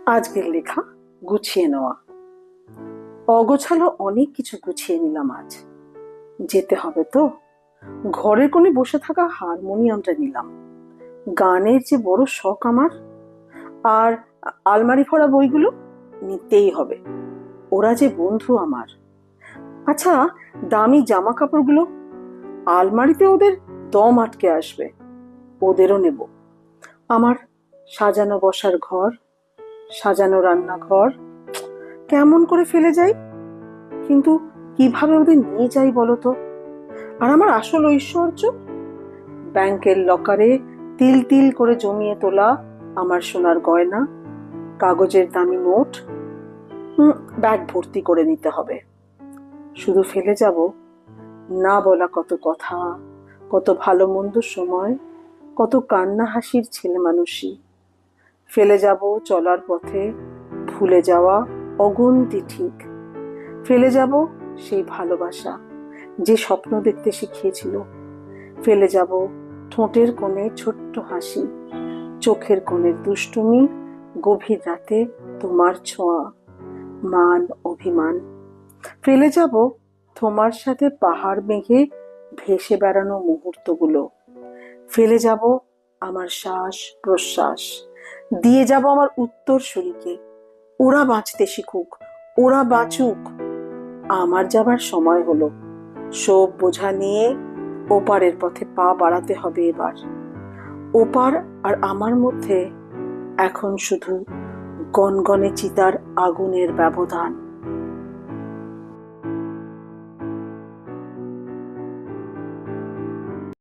আজকের লেখা গুছিয়ে নেওয়া। অগোছালো অনেক কিছু গুছিয়ে নিলাম আজ। যেতে হবে তো। ঘরের কোণে বসে থাকা হারমোনিয়ামটা নিলাম। গানের যে বড় শখ আমার। আর আলমারি ভরা বইগুলো নিতেই হবে, ওরা যে বন্ধু আমার। আচ্ছা, দামি জামা কাপড়গুলো আলমারিতে ওদের দম আটকে আসবে, ওদেরও নেব। আমার সাজানো বসার ঘর, সাজানো রান্নাঘর কেমন করে ফেলে যাই, কিন্তু কিভাবে ওদের নিয়ে যাই বলতো? আর আমার আসল ঐশ্বর্য, ব্যাংকের লকারে তিল তিল করে জমিয়ে তোলা আমার সোনার গয়না, কাগজের দামি নোট, ব্যাগ ভর্তি করে নিতে হবে। শুধু ফেলে যাব না বলা কত কথা, কত ভালো মন্দ সময়, কত কান্না হাসির ছেলে মানুষই। ফেলে যাব চলার পথে ভুলে যাওয়া অগুন্তি ঠিক। ফেলে যাব সেই ভালোবাসা যে স্বপ্ন দেখতে শিখিয়েছিল। ফেলে যাব ঠোঁটের কোণে ছোট্ট হাসি, চোখের কোণের দুষ্টুমি, গভীর রাতে তোমার ছোঁয়া, মান অভিমান। ফেলে যাব তোমার সাথে পাহাড় মেঘে ভেসে বেড়ানো মুহূর্তগুলো। ফেলে যাব আমার শ্বাস প্রশ্বাস, দিয়ে যাব আমার উত্তরসূরিকে। ওরা বাঁচতে শিখুক, ওরা বাঁচুক। আমার যাবার সময় হলো। সব বোঝা নিয়ে ওপারের পথে পা বাড়াতে হবে এবার। ওপার আর আমার মধ্যে এখন শুধু গনগনে চিতার আগুনের ব্যবধান।